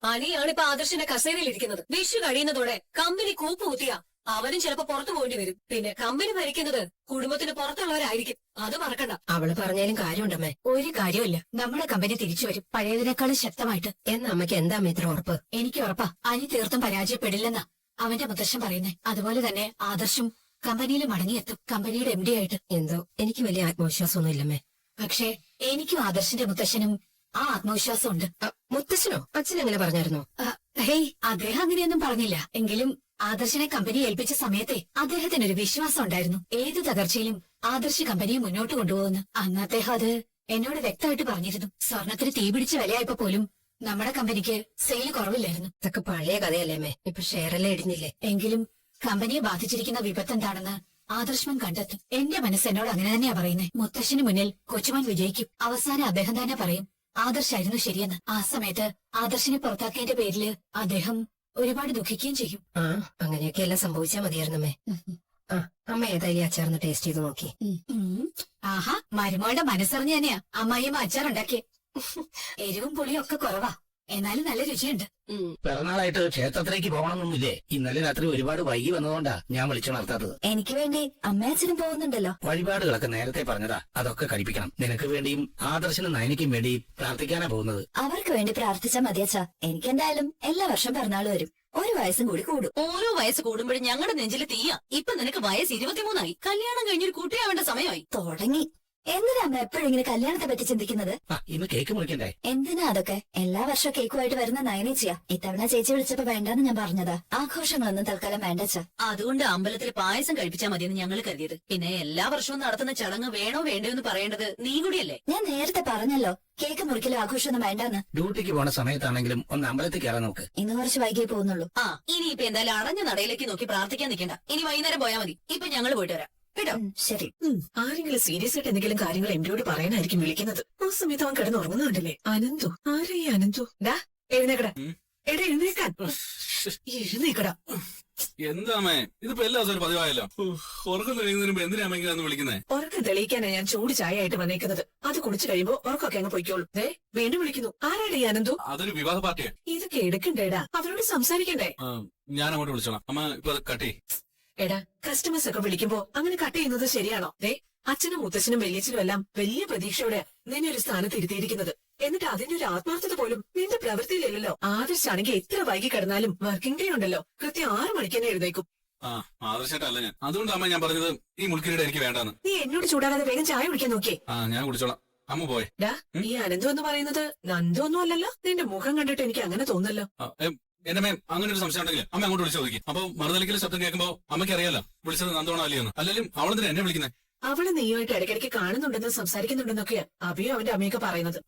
അനിയാണ് ഇപ്പൊ ആദർശിന്റെ കസേരയിൽ ഇരിക്കുന്നത്. വിഷു കഴിയുന്നതോടെ കമ്പനി കൂപ്പ് കുത്തിയ അവനും ചിലപ്പോ പുറത്തു പോകേണ്ടി വരും. പിന്നെ കമ്പനി ഭരിക്കുന്നത് കുടുംബത്തിന് പുറത്തുള്ളവരായിരിക്കും. അത് മറക്കണ്ട. അവള് പറഞ്ഞാലും കാര്യമുണ്ടമ്മേ. ഒരു കാര്യമില്ല, നമ്മുടെ കമ്പനി തിരിച്ചു വരും, പഴയതിനേക്കാളും ശക്തമായിട്ട്. എന്നാ അമ്മയ്ക്ക് എന്താ ഇത്ര ഉറപ്പ്? എനിക്ക് ഉറപ്പാ, അനി തീർത്തും പരാജയപ്പെടില്ലെന്നാ അവന്റെ മുത്തശ്ശൻ പറയുന്നേ. അതുപോലെ തന്നെ ആദർശും കമ്പനിയിൽ മടങ്ങിയെത്തും, കമ്പനിയുടെ MD ആയിട്ട്. എന്തോ എനിക്ക് വലിയ ആത്മവിശ്വാസമൊന്നും ഇല്ലമ്മേ. പക്ഷേ എനിക്കും ആദർശിന്റെ മുത്തശ്ശനും ആ ആത്മവിശ്വാസമുണ്ട്. മുത്തശ്ശനോ? അച്ഛൻ എങ്ങനെ പറഞ്ഞായിരുന്നോ? ഹേയ്, അദ്ദേഹം അങ്ങനെയൊന്നും പറഞ്ഞില്ല. എങ്കിലും ആദർശിനെ കമ്പനി ഏൽപ്പിച്ച സമയത്തെ അദ്ദേഹത്തിനൊരു വിശ്വാസം ഉണ്ടായിരുന്നു. ഏത് തകർച്ചയിലും ആദർശ് കമ്പനിയെ മുന്നോട്ട് കൊണ്ടുപോകുന്നു. അന്ന് അദ്ദേഹം അത് എന്നോട് വ്യക്തമായിട്ട് പറഞ്ഞിരുന്നു. സ്വർണത്തിന് തീപിടിച്ച വിലയായപ്പോ പോലും നമ്മുടെ കമ്പനിക്ക് സെയിൽ കുറവില്ലായിരുന്നു. ഇതൊക്കെ പഴയ കഥയല്ലേ അമ്മേ? ഇപ്പൊ ഷെയറെല്ലാം ഇടിഞ്ഞില്ലേ? എങ്കിലും കമ്പനിയെ ബാധിച്ചിരിക്കുന്ന വിപത്ത് എന്താണെന്ന് ആദർശമൻ കണ്ടെത്തും. എന്റെ മനസ്സ് എന്നോട് അങ്ങനെ തന്നെയാ പറയുന്നത്. മുത്തശ്ശന് മുന്നിൽ കൊച്ചുമൻ വിജയിക്കും. അവസാനം അദ്ദേഹം തന്നെ പറയും ആദർശായിരുന്നു ശരിയെന്ന്. ആ സമയത്ത് ആദർശിനെ പുറത്താക്കിയതിന്റെ പേരില് അദ്ദേഹം ഒരുപാട് ദുഃഖിക്കുകയും ചെയ്യും. ആ, അങ്ങനെയൊക്കെ എല്ലാം സംഭവിച്ചാ മതിയായിരുന്നമ്മേ. ആ, അമ്മ ഏതായാലും അച്ചാറൊന്ന് ടേസ്റ്റ് ചെയ്ത് നോക്കി. ആഹാ, മരുമകളുടെ മനസ്സറിഞ്ഞ് തന്നെയാ അമ്മായിയമ്മ അച്ചാറുണ്ടാക്കിയേ. എരിവും പുളിയും ഒക്കെ കുറവാ, എന്നാലും നല്ല രുചിയുണ്ട്. പിറന്നാളായിട്ട് ക്ഷേത്രത്തിലേക്ക് പോകണമെന്നൊന്നുമില്ലേ? ഇന്നലെ രാത്രി ഒരുപാട് വൈകി വന്നതുകൊണ്ടാ ഞാൻ വിളിച്ചു നടത്താത്തത്. എനിക്ക് വേണ്ടി അമ്മയച്ഛനും പോകുന്നുണ്ടല്ലോ. വഴിപാടുകളൊക്കെ നേരത്തെ പറഞ്ഞതാ, അതൊക്കെ കഴിപ്പിക്കണം. നിനക്ക് വേണ്ടിയും ആദർശനും നയനിക്കും വേണ്ടി പ്രാർത്ഥിക്കാനാ പോകുന്നത്. അവർക്ക് വേണ്ടി പ്രാർത്ഥിച്ചാൽ മതിയച്ചാ. എനിക്കെന്തായാലും എല്ലാ വർഷം പിറന്നാൾ വരും. ഒരു വയസ്സും കൂടി കൂടും. ഓരോ വയസ്സ് കൂടുമ്പോഴും ഞങ്ങളുടെ നെഞ്ചില് തീയ. ഇപ്പൊ നിനക്ക് വയസ്സ് 23 കല്യാണം കഴിഞ്ഞൊരു കുട്ടിയാവേണ്ട സമയമായി. തുടങ്ങി. എന്തിനാ അമ്മ എപ്പോഴും ഇങ്ങനെ കല്യാണത്തെ പറ്റി ചിന്തിക്കുന്നത്? ഇന്ന് കേക്ക് മുറിക്കണ്ടേ? എന്തിനാ അതൊക്കെ? എല്ലാ വർഷവും കേക്കുമായിട്ട് വരുന്ന നയനേച്ചിയാ. ഇത്തവണ ചേച്ചി വിളിച്ചപ്പോ വേണ്ടെന്ന് ഞാൻ പറഞ്ഞതാ. ആഘോഷങ്ങളൊന്നും തൽക്കാലം വേണ്ടച്ചാ. അതുകൊണ്ട് അമ്പലത്തിൽ പായസം കഴിപ്പിച്ചാൽ മതിയെന്ന് ഞങ്ങൾ കരുതിയത്. പിന്നെ എല്ലാ വർഷവും നടത്തുന്ന ചടങ്ങ് വേണോ വേണ്ടയോ എന്ന് പറയേണ്ടത് നീ കൂടിയല്ലേ? ഞാൻ നേരത്തെ പറഞ്ഞല്ലോ കേക്ക് മുറിക്കലും ആഘോഷമൊന്നും വേണ്ടെന്ന്. ഡ്യൂട്ടിക്ക് പോണ സമയത്താണെങ്കിലും ഒന്ന് അമ്പലത്തിൽ കയറാൻ നോക്ക്. ഇന്ന് കുറച്ച് വൈകിയേ പോകുന്നുള്ളൂ. ഇനിയിപ്പൊ എന്തായാലും അടഞ്ഞ നടയിലേക്ക് നോക്കി പ്രാർത്ഥിക്കാൻ നിൽക്കണ്ട. ഇനി വൈകുന്നേരം പോയാൽ മതി. ഇപ്പൊ ഞങ്ങൾ പോയിട്ട് വരാം കേട്ടോ. ശരി. ആരെങ്കിലും സീരിയസ് ആയിട്ട് എന്തെങ്കിലും കാര്യങ്ങൾ എംഡിയോട് പറയാനായിരിക്കും വിളിക്കുന്നത്. ആ സമയത്ത് അവൻ കിടന്നുറങ്ങുന്നുണ്ടല്ലേ? അനന്തു ആരെ ഈ അനന്തു? എഴുന്നേക്കടാ. എടാ എഴുന്നേക്കാൻ. എഴുന്നേക്കടാ. എന്താമേ ഇതിപ്പോ എല്ലാ ദിവസവും പതിവായല്ലോ. ഉറക്കം തെളിയുന്നതിന് മുമ്പ് എന്തിനാ അമ്മ വിളിക്കുന്നേ? ഉറക്കം തെളിയിക്കാനാ ഞാൻ ചൂട് ചായ ആയിട്ട് വന്നേക്കുന്നത്. അത് കുടിച്ചു കഴിയുമ്പോ ഉറക്കൊക്കെ അങ്ങ് പൊയ്ക്കോളൂ. വീണ്ടും വിളിക്കുന്നു. ആരാടാ ഈ അനന്തു? അതൊരു വിവാഹ പാർട്ടിയാ. ഇതൊക്കെ എടുക്കണ്ടേടാ, അവരോട് സംസാരിക്കണ്ടേ? ഞാൻ അങ്ങോട്ട് വിളിച്ചോളാം. അമ്മ ഇപ്പൊ അത് കട്ടി. എടാ, കസ്റ്റമേഴ്സ് ഒക്കെ വിളിക്കുമ്പോ അങ്ങനെ കട്ട് ചെയ്യുന്നത് ശരിയാണോ? അച്ഛനും മുത്തച്ഛനും വലിയച്ഛനും എല്ലാം വലിയ പ്രതീക്ഷയോടെ നിന്നെ ഒരു സ്ഥാനത്ത് ഇരുത്തിയിരിക്കുന്നത്. എന്നിട്ട് അതിന്റെ ഒരു ആത്മാർത്ഥത പോലും നിന്റെ പ്രവൃത്തിയിലില്ലല്ലോ. ആദർശാണെങ്കിൽ എത്ര വൈകി കിടന്നാലും വർക്കിംഗ് ഡേ ഉണ്ടല്ലോ, കൃത്യം 6 മണിക്ക് തന്നെ എഴുന്നേക്കും. ആദർശമായിട്ടല്ല ഞാൻ. അതുകൊണ്ട് അമ്മ ഞാൻ പറഞ്ഞത് ഈ മുൾക്കിരീടം എനിക്ക് വേണ്ടാന്ന്. നീ എന്നോട് ചൂടാകാതെ വേഗം ചായ കുടിക്കാൻ നോക്കിയേ. ഞാൻ കുടിച്ചോളാം. അമ്മ പോയെ. ഈ അനന്തു എന്ന് പറയുന്നത് നന്ദു ഒന്നും അല്ലല്ലോ. നിന്റെ മുഖം കണ്ടിട്ട് എനിക്ക് അങ്ങനെ തോന്നല്ലോ. എന്റെ മേം അങ്ങനെ ഒരു സംശയം ഉണ്ടെങ്കിൽ അമ്മ അങ്ങോട്ട് വിളിച്ചു നോക്കി. അപ്പൊ മറുതലിക്കൽ ശബ്ദം കേൾക്കുമ്പോ അമ്മയ്ക്ക് അറിയാലോ വിളിച്ചത് നന്ദോണോ അല്ലയോന്ന്. അല്ലെങ്കിലും അവളെന്തിനാ എന്നെ വിളിക്കുന്നത്? അവള് നീയുമായിട്ട് ഇടയ്ക്കിടയ്ക്ക് കാണുന്നുണ്ടെന്ന് സംസാരിക്കുന്നുണ്ടെന്നൊക്കെയാ അഭിയോ അവന്റെ അമ്മയൊക്കെ പറയുന്നത്.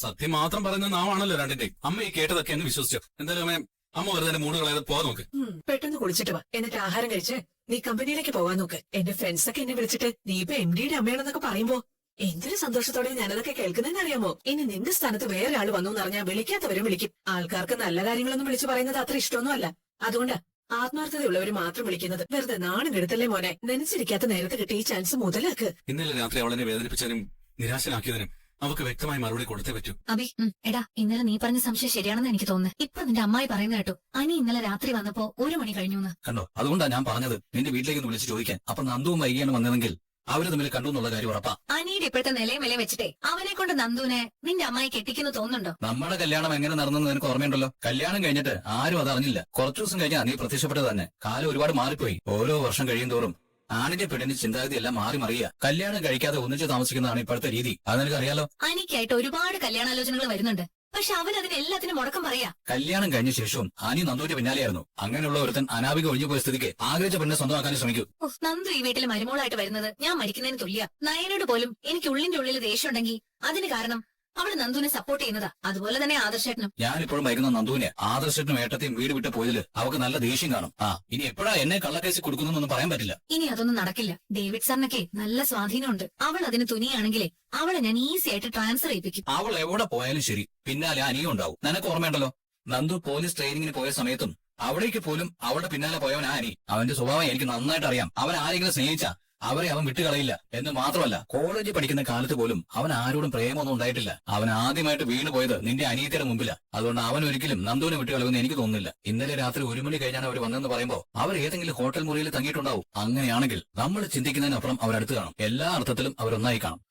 സത്യം മാത്രം പറയുന്ന നാവാണല്ലോ രണ്ടിന്റെ. അമ്മ ഈ കേട്ടതൊക്കെ അങ്ങ് വിശ്വസിച്ചോ. എന്തായാലും അമ്മ വെറുതെ മൂട് കളയാതെ പോകാൻ നോക്ക്. പെട്ടെന്ന് കുളിച്ചിട്ട് വാ. എന്നിട്ട് ആഹാരം കഴിച്ച് നീ കമ്പനിയിലേക്ക് പോകാൻ നോക്ക്. എന്റെ ഫ്രണ്ട്സ് ഒക്കെ എന്നെ വിളിച്ചിട്ട് നീ ഇപ്പൊ MDയുടെ അമ്മയാണെന്നൊക്കെ പറയുമ്പോ എന്തൊരു സന്തോഷത്തോടെ ഞാനതൊക്കെ കേൾക്കുന്നതെന്ന് അറിയാമോ? ഇനി നിന്റെ സ്ഥാനത്ത് വേറെ ആള് വന്നു എന്നറിഞ്ഞാൽ വിളിക്കാത്തവരും വിളിക്കും. ആൾക്കാർക്ക് നല്ല കാര്യങ്ങളൊന്നും വിളിച്ചു പറയുന്നത് അത്ര ഇഷ്ടമൊന്നും അല്ല. അതുകൊണ്ട് ആത്മാർത്ഥതയുള്ളവര് മാത്രം വിളിക്കുന്നത്. വെറുതെ നാണം കെടുത്തല്ലേ മോനെ. നനച്ചിരിക്കാത്ത നേരത്തെ കിട്ടിയ ഈ ചാൻസ് മുതലാക്ക്. ഇന്നലെ രാത്രി അവളെന്നെ വേദനിപ്പിച്ചതിനും നിരാശനാക്കിയതിനും അവർക്ക് വ്യക്തമായി മറുപടി കൊടുത്തേ പറ്റൂ. അബി, എടാ, ഇന്നലെ നീ പറഞ്ഞ സംശയം ശരിയാണെന്ന് എനിക്ക് തോന്നുന്നു. ഇപ്പൊ നിന്റെ അമ്മായി പറയുന്ന കേട്ടു അനി ഇന്നലെ രാത്രി വന്നപ്പോ 1 മണി കഴിഞ്ഞു. കണ്ടോ? അതുകൊണ്ടാണ് ഞാൻ പറഞ്ഞത് നിന്റെ വീട്ടിലേക്ക് ഒന്ന് വിളിച്ച് ചോദിക്കാൻ. അപ്പൊ നന്ദുവും വൈകിയാണ് വന്നതെങ്കിൽ അവര് തമ്മിൽ കണ്ടു എന്നുള്ള കാര്യം ഉറപ്പാ. അനിയുടെ ഇപ്പോഴത്തെ നിലയും വില വെച്ചിട്ടേ അവനെ കൊണ്ട് നന്ദുവിനെ നിന്റെ അമ്മായി കെട്ടിക്കുന്നു തോന്നുന്നുണ്ടോ? നമ്മുടെ കല്യാണം എങ്ങനെ നടന്നെന്ന് നിനക്ക് ഓർമ്മയുണ്ടല്ലോ. കല്യാണം കഴിഞ്ഞിട്ട് ആരും അതറിഞ്ഞില്ല. കുറച്ചു ദിവസം കഴിഞ്ഞാ നീ പ്രത്യക്ഷപ്പെട്ടത് തന്നെ. കാലം ഒരുപാട് മാറിപ്പോയി. ഓരോ വർഷം കഴിയും തോറും ആണിന്റെ പെണ്ണിന്റെ ചിന്താഗതി എല്ലാം മാറി മറിയുക. കല്യാണം കഴിക്കാതെ ഒന്നിച്ച് താമസിക്കുന്നതാണ് ഇപ്പോഴത്തെ രീതി. അത് നിനക്ക് അറിയാലോ. അനിക്കായിട്ട് ഒരുപാട് കല്യാണാലോചനകൾ വരുന്നുണ്ട്. പക്ഷെ അവൻ അതിന് എല്ലാത്തിനും മുടക്കം പറയാ. കല്യാണം കഴിഞ്ഞ ശേഷവും ആനി നന്ദുവിന്റെ പിന്നാലെയായിരുന്നു. അങ്ങനെയുള്ള ഒരുത്തൻ അനാവിക ഒഴിഞ്ഞു പോയ സ്ഥിതിക്ക് ആഗ്രഹിച്ച പെണ്ണെ സ്വന്തമാക്കാൻ ശ്രമിക്കൂ. നന്ദു ഈ വീട്ടിൽ മരുമോളായിട്ട് വരുന്നത് ഞാൻ മരിക്കുന്നതിന് തുല്യ. നയനോട് പോലും എനിക്ക് ഉള്ളിന്റെ ഉള്ളിൽ ദേഷ്യം ഉണ്ടെങ്കിൽ അതിന് കാരണം അവള് നന്ദുവിനെ സപ്പോർട്ട് ചെയ്യുന്നതാ. അതുപോലെ തന്നെ ആദർശേട്ടനും. ഞാനിപ്പോഴും വൈകുന്ന നന്ദുവിനെ ആദർശേട്ടനും ഏട്ടത്തെയും വീട് വിട്ട് പോയതിൽ അവർക്ക് നല്ല ദേഷ്യം കാണും. ഇനി എപ്പോഴാ എന്നെ കള്ളക്കേസ് കൊടുക്കുന്നൊന്നും പറയാൻ പറ്റില്ല. ഇനി അതൊന്നും നടക്കില്ല. ഡേവിഡ് സാറിനൊക്കെ നല്ല സ്വാധീനമുണ്ട്. അവൾ അതിന് തുനിയാണെങ്കിലേ അവളെ ഞാൻ ഈസി ആയിട്ട് ട്രാൻസ്ഫർ ചെയ്യിപ്പിക്കും. അവൾ എവിടെ പോയാലും ശരി, പിന്നാലെ അനിയും ഉണ്ടാവും. നിനക്ക് ഓർമ്മയുണ്ടല്ലോ, നന്ദു പോലീസ് ട്രെയിനിങ്ങിന് പോയ സമയത്തും അവിടേക്ക് പോലും അവളുടെ പിന്നാലെ പോയവൻ ആനി. അവന്റെ സ്വഭാവം എനിക്ക് നന്നായിട്ട് അറിയാം. അവൻ ആരെങ്കിലും സ്നേഹിച്ചാ അവരെ അവൻ വിട്ടുകളയില്ല എന്ന് മാത്രമല്ല കോളേജിൽ പഠിക്കുന്ന കാലത്ത് പോലും അവൻ ആരോടും പ്രേമൊന്നും ഉണ്ടായിട്ടില്ല. അവൻ ആദ്യമായിട്ട് വീണ് പോയത് നിന്റെ അനിയത്തിയുടെ മുമ്പിലാ. അതുകൊണ്ട് അവൻ ഒരിക്കലും നന്ദുവിനെ വിട്ടുകളയുമെന്ന് എനിക്ക് തോന്നുന്നില്ല. ഇന്നലെ രാത്രി 1 മണി കഴിഞ്ഞാണ് അവർ വന്നെന്ന് പറയുമ്പോൾ അവർ ഏതെങ്കിലും ഹോട്ടൽ മുറിയിൽ തങ്ങിയിട്ടുണ്ടാവും. അങ്ങനെയാണെങ്കിൽ നമ്മൾ ചിന്തിക്കുന്നതിനപ്പുറം അവരടുത്ത് കാണും. എല്ലാ അർത്ഥത്തിലും അവരൊന്നായി കാണും.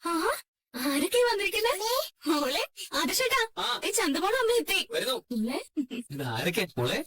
ആരൊക്കെ വന്നിരിക്കുന്നത്? മോളെ ആദർശേട്ടാ, ഈ ചന്തമോളും അമ്മ എത്തി. ആരൊക്കെ മോളെ?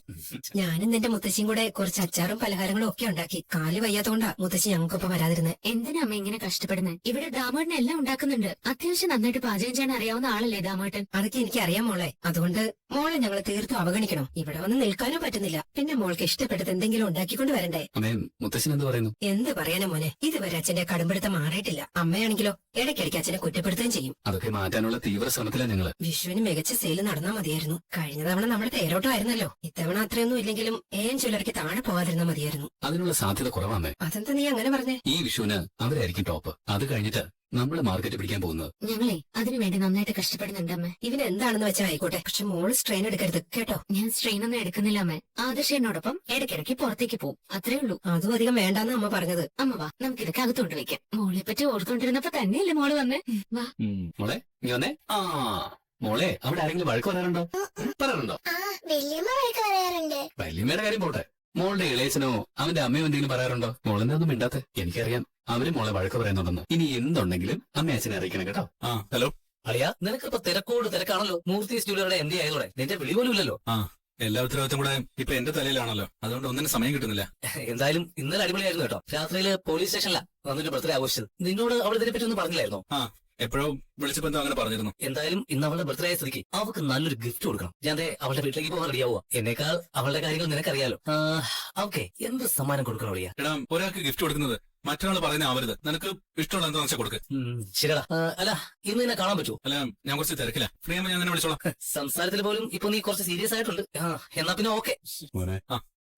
ഞാനും നിന്റെ മുത്തശ്ശിയും കൂടെ കുറച്ച് അച്ചാറും പലഹാരങ്ങളും ഒക്കെ ഉണ്ടാക്കി. കാല് വയ്യാത്തോണ്ടാ മുത്തശ്ശി ഞങ്ങൾക്കൊപ്പം വരാതിരുന്നത്. എന്തിനാ അമ്മ ഇങ്ങനെ കഷ്ടപ്പെടുന്നത്? ഇവിടെ ദാമോട്ടൻ എല്ലാം ഉണ്ടാക്കുന്നുണ്ട്. അത്യാവശ്യം നന്നായിട്ട് പാചകം ചെയ്യാൻ അറിയാവുന്ന ആളല്ലേ ദാമോട്ടൻ? അതൊക്കെ എനിക്ക് അറിയാം മോളെ. അതുകൊണ്ട് മോളെ ഞങ്ങൾ തീർത്തും അവഗണിക്കണം. ഇവിടെ വന്ന് നിൽക്കാനും പറ്റുന്നില്ല. പിന്നെ മോൾക്ക് ഇഷ്ടപ്പെട്ടത് എന്തെങ്കിലും ഉണ്ടാക്കിക്കൊണ്ട് വരണ്ടേ? അമ്മേ, മുത്തശ്ശൻ എന്ത് പറയുന്നു? എന്ത് പറയാനാ മോനെ, ഇതുവരെ അച്ഛന്റെ കടുംപിടുത്തം മാറിയിട്ടില്ല. അമ്മയാണെങ്കിലോ ഇടയ്ക്കിടയ്ക്ക് അച്ഛനെ കുറ്റപ്പെടുത്തുകയും ചെയ്യും. അതൊക്കെ മാറ്റാനുള്ള തീവ്ര ശ്രമത്തിലാണ് ഞങ്ങള്. വിഷുവിന് മികച്ച സെയിൽ നടന്നാ മതിയായിരുന്നു. കഴിഞ്ഞ തവണ നമ്മുടെ തേരോട്ടമായിരുന്നല്ലോ. ഇത്തവണ അത്രയൊന്നും ഇല്ലെങ്കിലും ചിലർക്ക് താഴെ പോകാതിരുന്നാ മതിയായിരുന്നു. അതിനുള്ള സാധ്യത കുറവാണ്. അതെന്താ നീ അങ്ങനെ പറഞ്ഞേ? ഈ വിഷുവിന് അവരായിരിക്കും ടോപ്പ്. അത് കഴിഞ്ഞിട്ട് നമ്മള് മാർക്കറ്റ് പിടിക്കാൻ പോകുന്നത്. ഞങ്ങളെ അതിനുവേണ്ടി നന്നായിട്ട് കഷ്ടപ്പെടുന്നുണ്ട് അമ്മ. ഇവന് എന്താണെന്ന് വെച്ചാൽ ആയിക്കോട്ടെ, പക്ഷെ മോള് സ്ട്രെയിൻ എടുക്കരുത് കേട്ടോ. ഞാൻ സ്ട്രെയിൻ ഒന്നും എടുക്കുന്നില്ല അമ്മ. ആദർശനോടൊപ്പം ഇടയ്ക്കിടയ്ക്ക് പുറത്തേക്ക് പോകും, അത്രേ ഉള്ളൂ. അതും അധികം വേണ്ടാന്ന് അമ്മ പറഞ്ഞത്. അമ്മ വാ, നമുക്കിതൊക്കെ അകത്തോട്ട് വെക്കാം. മോളെ പറ്റി ഓർത്തോണ്ടിരുന്നപ്പോ തന്നെയല്ലേ മോള് വന്നേ. വാ. മോളെ നീ വന്നേ. മോളെ, അവിടെ ആരെങ്കിലും വഴക്ക് പറയാറുണ്ടോ? പറയാറുണ്ടോ? വല്യമ്മ വഴക്ക് പറയാറുണ്ട്. വല്യമ്മയുടെ കാര്യം പോട്ടെ, മോളുടെ ഇളയച്ചനോ അവന്റെ അമ്മയോ എന്തെങ്കിലും പറയാറുണ്ടോ? മോളെന്താ ഒന്നും മിണ്ടാത്തെ? എനിക്കറിയാം അവര് മോളെ വഴക്ക് പറയുന്നുണ്ടെന്ന്. ഇനി എന്തുണ്ടെങ്കിലും അമ്മ അച്ഛനെ അറിയിക്കണം കേട്ടോ. ഹലോ അളിയാ, നിനക്കിപ്പോ തിരക്കോട് തിരക്കാണല്ലോ. മൂർത്തി സ്റ്റുഡിയോയുടെ MD ആയതോടെ നിന്റെ വിളി പോലും ഇല്ലല്ലോ. എല്ലാ ഉത്തരവാദിത്തം കൂടെ ഇപ്പൊ എന്റെ തലയിലാണല്ലോ. അതുകൊണ്ട് ഒന്നിനും സമയം കിട്ടുന്നില്ല. എന്തായാലും ഇന്നലെ അടിപൊളിയായിരുന്നു കേട്ടോ. രാത്രിയില് പോലീസ് സ്റ്റേഷനിലാ വന്നിട്ട് ബർത്ത്ഡേ ആഘോഷിച്ചത്. നിന്നോട് അവൾ ഇതിനെപ്പറ്റി ഒന്നും പറഞ്ഞില്ലായിരുന്നോ? എപ്പോഴോ വിളിച്ചപ്പോ എന്താ അങ്ങനെ പറഞ്ഞിരുന്നു. എന്തായാലും ഇന്ന് അവളുടെ ബർത്ത്ഡേ ആയ സ്ഥിതിക്ക് അവൾക്ക് നല്ലൊരു ഗിഫ്റ്റ് കൊടുക്കണം. ഞാൻ അവളുടെ വീട്ടിലേക്ക് പോകാൻ റെഡിയാവുക. എന്നേക്കാൾ അവളുടെ കാര്യങ്ങൾ നിനക്കറിയാലോ. ഓക്കെ, എന്ത് സമ്മാനം കൊടുക്കണം അളിയാ? എടാ, ഒരാൾക്ക് ഗിഫ്റ്റ് കൊടുക്കുന്നത് മറ്റൊരാൾ പറയുന്ന ആവരുത്. നിനക്ക് ഇഷ്ടമുള്ള എന്താണെന്ന് വെച്ചാൽ കൊടുക്ക്. ശരിടാ. അല്ല, ഇന്ന് നിന്നെ കാണാൻ പറ്റുമോ? അല്ല, ഞാൻ കുറച്ച് തിരക്കില്ല. ഫ്രീ ആകുമ്പോൾ ഞാൻ നിന്നെ വിളിച്ചോളാം. സംസാരത്തിൽ പോലും ഇപ്പൊ നീ കുറച്ച് സീരിയസ് ആയിട്ടുണ്ട്. എന്നാ പിന്നെ ഓക്കെ.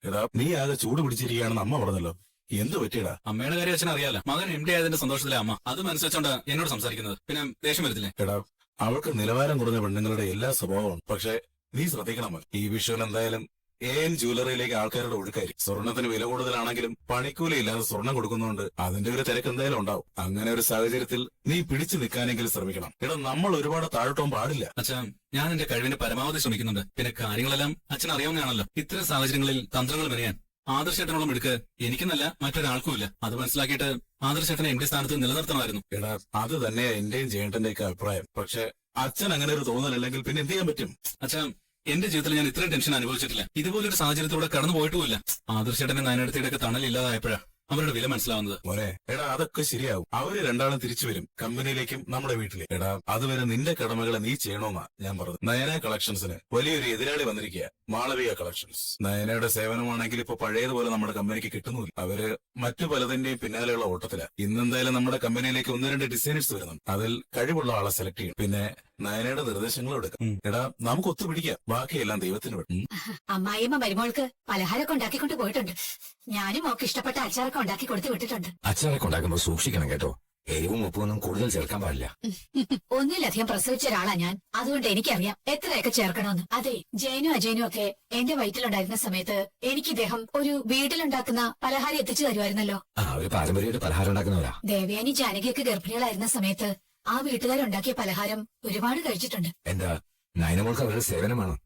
എടാ, നീ ആകെ ചൂട് പിടിച്ചിരിക്കുകയാണെന്ന് അമ്മ പറഞ്ഞല്ലോ. എന്ത് പറ്റിയടാ? അമ്മയുടെ കാര്യം അച്ഛൻ അറിയാലോ. മകൻ MD ആയതിന്റെ സന്തോഷത്തിലെ അമ്മ അത് മനസ്സിലാച്ചോണ്ട് എന്നോട് സംസാരിക്കുന്നത്. പിന്നെ ദേഷ്യം വരത്തില്ലേ? എടാ, അവൾക്ക് നിലവാരം കുറഞ്ഞ പെണ്ണുങ്ങളുടെ എല്ലാ സ്വഭാവവും. പക്ഷെ നീ ശ്രദ്ധിക്കണം, ഈ വിഷുവിന് എന്തായാലും AN ജ്വല്ലറിയിലേക്ക് ആൾക്കാരുടെ ഒഴുക്കായിരിക്കും. സ്വർണത്തിന് വില കൂടുതലാണെങ്കിലും പണിക്കൂലി ഇല്ലാതെ സ്വർണം കൊടുക്കുന്നതുകൊണ്ട് അതിന്റെ ഒരു തിരക്ക് എന്തായാലും ഉണ്ടാവും. അങ്ങനെ ഒരു സാഹചര്യത്തിൽ നീ പിടിച്ചു നിൽക്കാനെങ്കിലും ശ്രമിക്കണം. എടാ, നമ്മൾ ഒരുപാട് താഴോട്ടാൻ പാടില്ല. അച്ഛാ, ഞാൻ എന്റെ കഴിവിന്റെ പരമാവധി ശ്രമിക്കുന്നുണ്ട്. പിന്നെ കാര്യങ്ങളെല്ലാം അച്ഛൻ അറിയാവുന്നതാണല്ലോ. ഇത്തരം സാഹചര്യങ്ങളിൽ തന്ത്രങ്ങൾ മെനയാൻ ആദർശേട്ടനോളം എടുക്ക് എനിക്കെന്നല്ല മറ്റൊരാൾക്കുമില്ല. അത് മനസ്സിലാക്കിയിട്ട് ആദർശേട്ടനെ MD സ്ഥാനത്ത് നിലനിർത്തണമായിരുന്നു. എടാ, അത് തന്നെയാ എന്റെയും ജേട്ടന്റെയൊക്കെ അഭിപ്രായം. പക്ഷെ അച്ഛൻ അങ്ങനെ ഒരു തോന്നലില്ലെങ്കിൽ പിന്നെ എന്ത് ചെയ്യാൻ പറ്റും? അച്ഛാ, എന്റെ ജീവിതത്തിൽ ഞാൻ ഇത്രയും ടെൻഷൻ അനുഭവിച്ചിട്ടില്ല. ഇതുപോലൊരു സാഹചര്യത്തിലൂടെ കടന്നു പോയിട്ടുമില്ല. ആദർശേട്ടന്റെ നയനടുത്തിടക്ക് തണലില്ലാതായപ്പോഴാ അവരുടെ വില മനസ്സിലാവുന്നത്. മോനെ, എടാ, അതൊക്കെ ശരിയാവും. അവര് രണ്ടാളും തിരിച്ചു വരും, കമ്പനിയിലേക്കും നമ്മുടെ വീട്ടിലേക്ക്. എടാ, അതുവരെ നിന്റെ കടമകളെ നീ ചെയ്യണമെന്നാ ഞാൻ പറഞ്ഞത്. നയന കളക്ഷൻസിന് വലിയൊരു എതിരാളി വന്നിരിക്കുക, മാളവിക കളക്ഷൻസ്. നയനയുടെ സേവനമാണെങ്കിൽ ഇപ്പൊ പഴയതുപോലെ നമ്മുടെ കമ്പനിക്ക് കിട്ടുന്നില്ല. അവര് മറ്റു പലതിന്റെയും പിന്നാലെയുള്ള ഓട്ടത്തില. ഇന്നെന്തായാലും നമ്മുടെ കമ്പനിയിലേക്ക് 1-2 ഡിസൈനേഴ്സ് വരുന്നു. അതിൽ കഴിവുള്ള ആളെ സെലക്ട് ചെയ്യും. പിന്നെ നയനയുടെ നിർദ്ദേശങ്ങളും എടുക്കാം. എടാ, നമുക്ക് ഒത്തുപിടിക്കാം. ബാക്കിയെല്ലാം ദൈവത്തിന് വിടും. അമ്മായിയമ്മ മരുമോൾക്ക് പലഹാരമൊക്കെ ഉണ്ടാക്കിക്കൊണ്ട് പോയിട്ടുണ്ട്. ഞാനും ഒക്കെ ഇഷ്ടപ്പെട്ട അച്ചാറൊക്കെ ഉണ്ടാക്കി കൊടുത്തു വിട്ടിട്ടുണ്ട്. അച്ചാറൊക്കെ ഉണ്ടാക്കുമ്പോൾ സൂക്ഷിക്കണം കേട്ടോ. എരിവും ഉപ്പൊന്നും കൂടുതൽ ചേർക്കാൻ പാടില്ല. ഒന്നിലധികം പ്രസവിച്ച ഒരാളാ ഞാൻ. അതുകൊണ്ട് എനിക്കറിയാം എത്രയൊക്കെ ചേർക്കണമെന്ന്. അതെ, ജയനും അജയനും ഒക്കെ എന്റെ വയറ്റിലുണ്ടായിരുന്ന സമയത്ത് എനിക്ക് ഇദ്ദേഹം ഒരു വീട്ടിലുണ്ടാക്കുന്ന പലഹാരം എത്തിച്ചു തരുമായിരുന്നല്ലോ. ഒരു പാരമ്പര്യമായിട്ട് പലഹാരം ഉണ്ടാക്കുന്നവരാ. ദേവയാനി ജാനകിയൊക്കെ ഗർഭിണികളായിരുന്ന സമയത്ത് ആ വീട്ടുകാരുണ്ടാക്കിയ പലഹാരം ഒരുപാട് കഴിച്ചിട്ടുണ്ട്. എന്താ നയനമോൾക്ക് അവരുടെ സേവനമാണോ?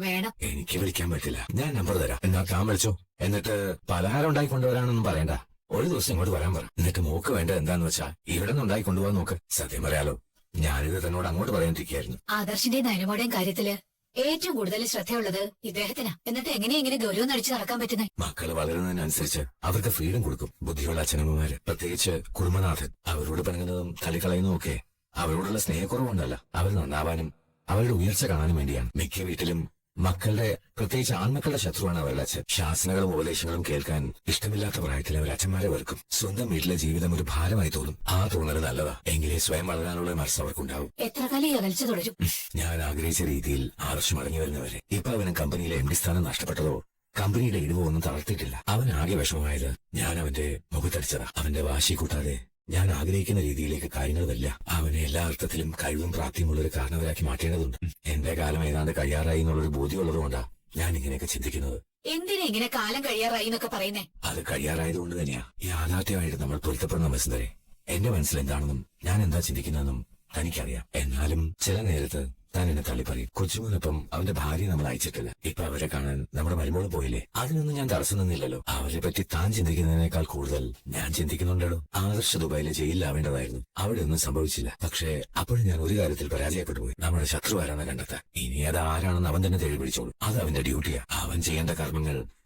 വേണം. എനിക്ക് വിളിക്കാൻ പറ്റില്ല. ഞാൻ നമ്പർ തരാം. എന്നാ താൻ വിളിച്ചോ. എന്നിട്ട് പലഹാരം ഉണ്ടാക്കി കൊണ്ടുവരാനൊന്നും പറയണ്ട. ഒരു ദിവസം ഇങ്ങോട്ട് വരാൻ പറ. എന്നിട്ട് മോക്ക് വേണ്ട എന്താന്ന് വെച്ചാ ഇവിടെ നിന്ന് ഉണ്ടാക്കി കൊണ്ടുപോകാൻ നോക്ക്. സത്യം പറയാലോ, ഞാനിത് തന്നോട് അങ്ങോട്ട് പറയാനിരിക്കുകയായിരുന്നു. ആദർശിന്റെ നയനമോടെയും കാര്യത്തില് ഏറ്റവും കൂടുതൽ ശ്രദ്ധയുള്ളത് ഇദ്ദേഹത്തിനാ. എന്നിട്ട് എങ്ങനെ ഗൗരവം നടിച്ചു നടക്കാൻ പറ്റുന്നത്? മക്കള് വളരുന്നതിനനുസരിച്ച് അവർക്ക് ഫ്രീഡം കൊടുക്കും. ബുദ്ധിയുള്ള അച്ഛനമ്മമാര്, പ്രത്യേകിച്ച് കുടുംബനാഥൻ, അവരോട് പിണങ്ങുന്നതും തള്ളിക്കളയുന്നതും ഒക്കെ അവരോടുള്ള സ്നേഹക്കുറവുണ്ടല്ല, അവർ നന്നാവാനും അവരുടെ ഉയർച്ച കാണാനും വേണ്ടിയാണ്. മിക്ക വീട്ടിലും മക്കളുടെ, പ്രത്യേകിച്ച് ആൺമക്കളുടെ ശത്രുവാണ് അവരുടെ അച്ഛൻ. ശാസനകളും ഉപദേശങ്ങളും കേൾക്കാൻ ഇഷ്ടമില്ലാത്ത പ്രായത്തിൽ അവർ അച്ഛന്മാരെ വെറുക്കും. സ്വന്തം വീട്ടിലെ ജീവിതം ഒരു ഭാരമായി തോന്നും. ആ തോന്നൽ നല്ലതാ. എങ്കിലേ സ്വയം വളരാനുള്ള മനസ്സ് അവർക്കുണ്ടാവും. എത്ര കാലം അകൽച്ച തുടരും? ഞാൻ ആഗ്രഹിച്ച രീതിയിൽ ആദർശം മടങ്ങി വരുന്നവരെ. ഇപ്പൊ അവന് കമ്പനിയിലെ MD സ്ഥാനം നഷ്ടപ്പെട്ടതോ കമ്പനിയുടെ ഇടിവോ ഒന്നും തളർത്തിയിട്ടില്ല. അവൻ ആകെ വിഷമമായത് ഞാൻ അവന്റെ മുഖത്തടിച്ചതാ. അവന്റെ വാശി കൂട്ടാതെ ഞാൻ ആഗ്രഹിക്കുന്ന രീതിയിലേക്ക് കാര്യങ്ങളല്ല. അവനെ എല്ലാ അർത്ഥത്തിലും കഴിവും പ്രാപ്തിയുമുള്ള ഒരു കാരണവരാക്കി മാറ്റേണ്ടതുണ്ട്. എന്റെ കാലം ഏതാണ്ട് കഴിയാറായി എന്നുള്ളൊരു ബോധ്യമുള്ളതുകൊണ്ടാ ഞാൻ ഇങ്ങനെയൊക്കെ ചിന്തിക്കുന്നത്. എന്തിനാ ഇങ്ങനെ കാലം കഴിയാറായി എന്നൊക്കെ പറയുന്നേ? അത് കഴിയാറായതുകൊണ്ട് തന്നെയാ യാഥാർത്ഥ്യമായിട്ട് നമ്മൾ പൊരുത്തപ്പെടുന്ന വസുന്ധരെ. എന്റെ മനസ്സിൽ എന്താണെന്നും ഞാൻ എന്താ ചിന്തിക്കുന്നതെന്നും തനിക്കറിയാം. എന്നാലും ചില നേരത്ത് താൻ എന്നെ തള്ളിപ്പറയും. കൊച്ചുമോനൊപ്പം അവന്റെ ഭാര്യ നമ്മൾ അയച്ചിട്ടില്ല. ഇപ്പൊ അവരെ കാണാൻ നമ്മുടെ മരുമോള് പോയില്ലേ? അതിനൊന്നും ഞാൻ തടസ്സം നിന്നില്ലല്ലോ. അവരെ പറ്റി താൻ ചിന്തിക്കുന്നതിനേക്കാൾ കൂടുതൽ ഞാൻ ചിന്തിക്കുന്നുണ്ടല്ലോ. ആദർശ ദുബായിലെ ജയിലിലാവേണ്ടതായിരുന്നു. അവിടെ ഒന്നും സംഭവിച്ചില്ല. പക്ഷേ അപ്പോഴും ഞാൻ ഒരു കാര്യത്തിൽ പരാജയപ്പെട്ടു പോയി. നമ്മുടെ ശത്രു ആരാണെന്ന് കണ്ടെത്താൻ. ഇനി അത് ആരാണെന്ന് അവൻ തന്നെ തേടി പിടിച്ചോളൂ. അത് അവന്റെ ഡ്യൂട്ടിയാ. അവൻ ചെയ്യേണ്ട കർമ്മങ്ങൾ